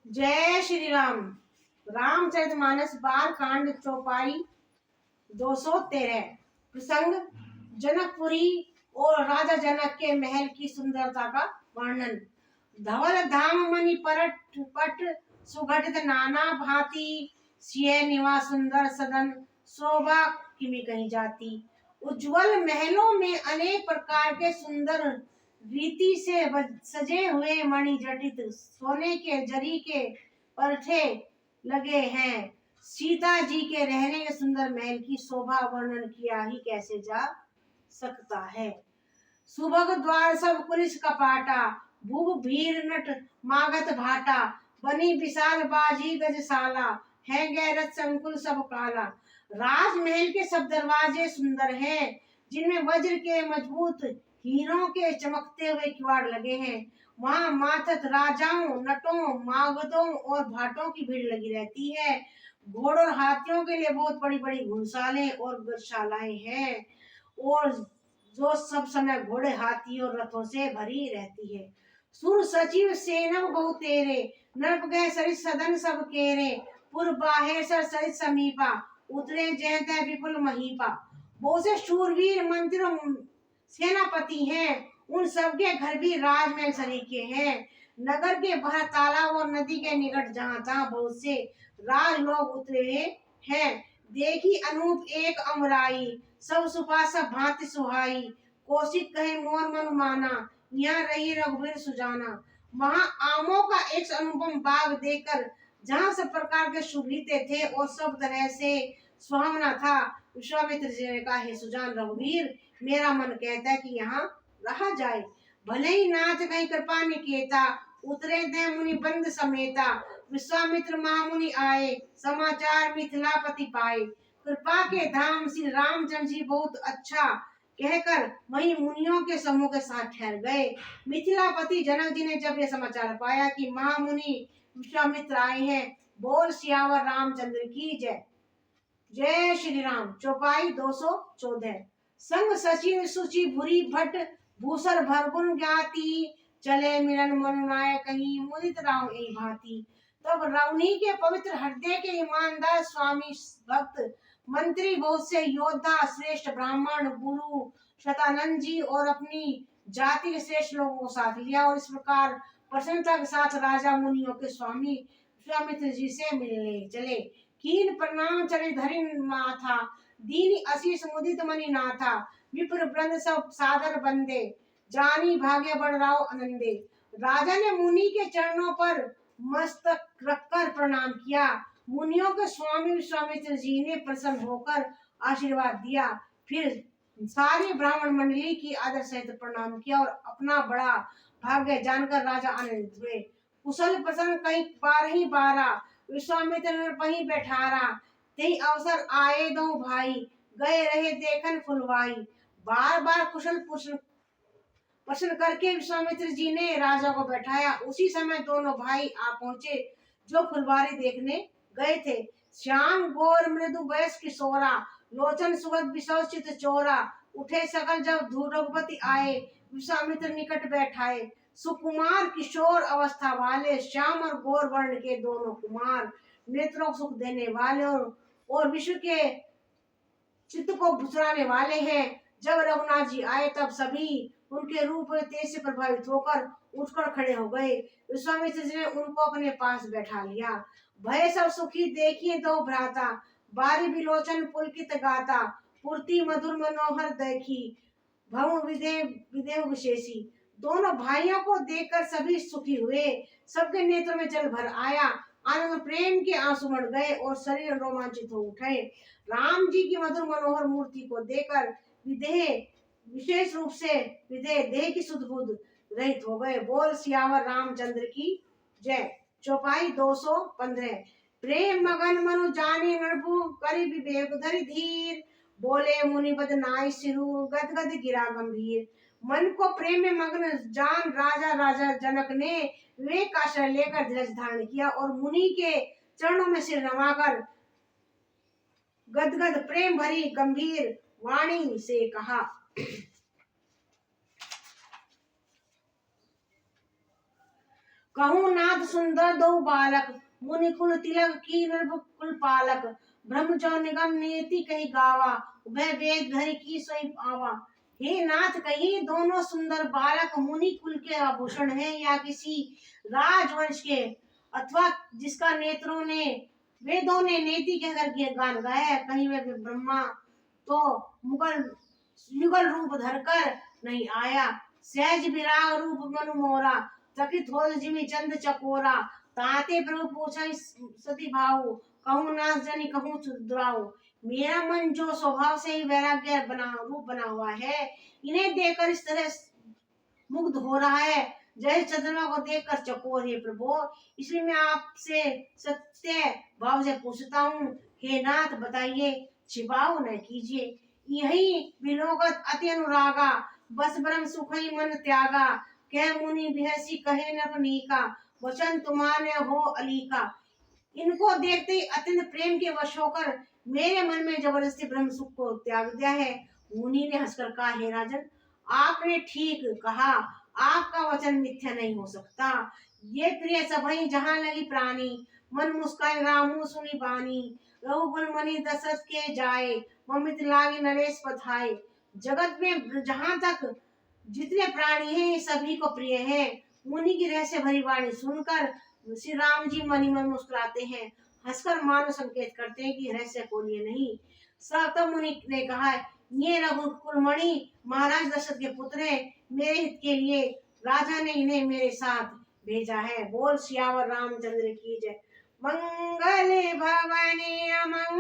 जय श्री राम। रामचरितमानस बाल कांड चौपाई 213। प्रसंग जनकपुरी और राजा जनक के महल की सुंदरता का वर्णन। धवल धाम मणि परट पट सुगठित नाना भांति सिय निवास सुंदर सदन शोभा किमि कहीं जाती। उज्जवल महलों में अनेक प्रकार के सुंदर रीति से सजे हुए मणि जटित सोने के जरी के परठे लगे हैं। सीता जी के रहने के सुंदर महल की शोभा वर्णन किया ही कैसे जा सकता है। सुभग द्वार सब पुलिस कपाटा भूप भीर नट मागत भाटा बनी विशाल बाजी गजशाला है गैरत संकुल सब काला। राजमहल के सब दरवाजे सुंदर हैं जिनमें वज्र के मजबूत हीरों के चमकते हुए किवाड़ लगे हैं। वहां माथत राजाओं नटों मागधों और भाटों की भीड़ लगी रहती है। घोड़ों और हाथियों के लिए बहुत बड़ी बड़ी घुड़सालें और गौशालाएं हैं और जो सब समय घोड़े हाथी और रथों से भरी रहती है। सुर सचिव सेनव बहु तेरे नरप गए सरित सदन सब केरे पुर बाहे सर सरित समीपा उतरे जयते विपुल महीपा। बहुत से शूरवीर मंत्री सेनापति हैं उन सबके घर भी राजमहल सरीखे हैं। नगर के बाहर तालाब और नदी के निकट जहाँ तहाँ बहुत से राज लोग उतरे हैं। देखी अनूप एक अमराई सब सुपा सब भांति सुहाई कौशिक कहे मोर मन माना यहाँ रही रघुवीर सुजाना। वहां आमों का एक अनुपम बाग देखकर जहाँ सब प्रकार के सुगीते थे और सब तरह से सुहावना था। विश्वामित्र जी ने कहा, हे सुजान रघुवीर मेरा मन कहता है कि यहाँ रहा जाए। भले ही नाथ कहीं कृपा निकेता उतरे दे मुनि बंद समेता। विश्वामित्र महामुनि आए समाचार मिथिलापति पाए। कृपा के धाम श्री रामचंद्र जी बहुत अच्छा कहकर वही मुनियों के समूह के साथ ठहर गए। मिथिलापति जनक जी ने जब यह समाचार पाया कि महामुनि विश्वामित्र आए हैं, बोल सियावर रामचंद्र की जय। जय श्री राम। चौपाई 214। संग सचिव सुचि भूरी भट्ट भूसर भरगुन ज्ञाति चले मिलन मनुनाय कहीं मुदित राव ए भांति। तब रवनी के पवित्र हृदय के ईमानदार स्वामी भक्त मंत्री बहुत से योद्धा श्रेष्ठ ब्राह्मण गुरु शतानंद जी और अपनी जाति के श्रेष्ठ लोगों को साथ लिया और इस प्रकार प्रसन्नता के साथ राजा मुनियों के स्वामी विश्वामित्र जी से मिलने चले। कीन प्रणाम चले धरि माथा दीनी असीस मुदित मणि नाथा विप्र वृंद सब सादर बंदे जानी भाग्य बढ़ राव आनंदे। राजा ने मुनि के चरणों पर मस्तक रखकर प्रणाम किया। मुनियों के स्वामी विश्वामित्र जी ने प्रसन्न होकर आशीर्वाद दिया। फिर सारी ब्राह्मण मंडली की आदर सहित प्रणाम किया और अपना बड़ा भाग्य जानकर राजा आनंदित हुए। कुशल प्रसन्न कहीं 12 विश्वामित्र ने वहीं बैठारा तेई अवसर आए दो भाई गए रहे देखन फुलवाई। बार बार कुशल प्रश्न करके विश्वामित्र जी ने राजा को बैठाया। उसी समय दोनों भाई आ पहुंचे जो फुलवारी देखने गए थे। श्याम गोर मृदु वयस किशोरा लोचन सुगत विशोचित चोरा उठे सकल जब रघुपति आए विश्वामित्र निकट बैठाए। सुकुमार किशोर अवस्था वाले श्याम और गोर वर्ण के दोनों कुमार नेत्रों को सुख देने वाले और विश्व के चित्त को भुसराने वाले हैं। जब रघुनाथ जी आए तब सभी उनके रूप और तेज से प्रभावित होकर उठकर खड़े हो गए। विश्वामित्र जी ने उनको अपने पास बैठा लिया। भय सब सुखी देखिए दो भ्राता बारी विलोचन पुलकित गाता पूर्ति मधुर मनोहर देखी भव विदेह विशेषी। दोनों भाइयों को देखकर सभी सुखी हुए। सबके नेत्रों में जल भर आया। आनंद प्रेम के आंसू मर गए और शरीर रोमांचित हो उठे। राम जी की मधुर मनोहर मूर्ति को देखकर विदेह विशेष रूप से विदेह देह की सुध बुध रहित हो गए। बोल सियावर रामचंद्र की जय। चौपाई 215। प्रेम मगन मनु जाने नरपु करि विवेक धरि धीर बोले मुनि बद नाई सिरु गद गद गिरा गंभीर। मन को प्रेम में मग्न जान राजा जनक ने विवेक का आश्रय लेकर धीरज धारण किया और मुनि के चरणों में सिर नवाकर गदगद प्रेम भरी गंभीर वाणी से कहा। कहूँ नाथ सुंदर दो बालक, मुनि कुल तिलक की नृप कुल पालक। ब्रह्म जो निगम नियति कही गावा, वह वेद धरि की सोई पावा। हे नाथ, कही दोनों सुंदर बालक मुनि कुल के आभूषण हैं, या किसी राजवंश के, अथवा जिसका नेत्रों ने वेदों ने नेति कहकर के गान गाया है। कहीं वे ब्रह्मा तो मुगल युगल रूप धरकर नहीं आया, सहज विराग रूप मनु मोरा। चकित हो जिमि चंद चकोरा, ताते प्रभु पूछा सती भाऊ। कहूँ नाथ जनि कहूँ दुराऊ। मेरा मन जो स्वभाव से ही वैराग्य रूप बना हुआ है, इन्हें देखकर इस तरह मुग्ध हो रहा है, जय चंद्रमा को देखकर चकोर है प्रभु। इसलिए मैं आपसे सत्य भाव से पूछता हूँ, हे नाथ बताइए, छिपाओ न कीजिए। यही विलोकत अति अनुरागा, बस ब्रह्म सुख ही मन त्यागा। कह मुनि बिहसी कहे नवनीका, वचन तुम्हारे हो अलीका। इनको देखते ही अत्यंत प्रेम के वश होकर मेरे मन में जबरदस्ती ब्रह्म सुख को त्याग दिया है। मुनि ने हंसकर कहा, हे राजन, आपने ठीक कहा, आपका वचन मिथ्या नहीं हो सकता। ये प्रिय सभई जहां लगी प्राणी, मन मुस्कान रामू सुनी बानी। रघुकुल मणि दशरथ के जाए, ममित लागे नरेश पधाए। जगत में जहां तक जितने प्राणी हैं सभी को प्रिय है। मुनि की रहस्य भरी वाणी सुनकर श्री राम जी मनी मन मुस्कुराते हैं, हंसकर मानो संकेत करते हैं कि रहस्य खोलिए नहीं। सातम मुनि ने कहा, ये रघुकुल मणि महाराज दशरथ के पुत्र हैं, मेरे हित के लिए राजा ने इन्हें मेरे साथ भेजा है। बोल सियावर रामचंद्र की जय। मंगल भवन अमंगल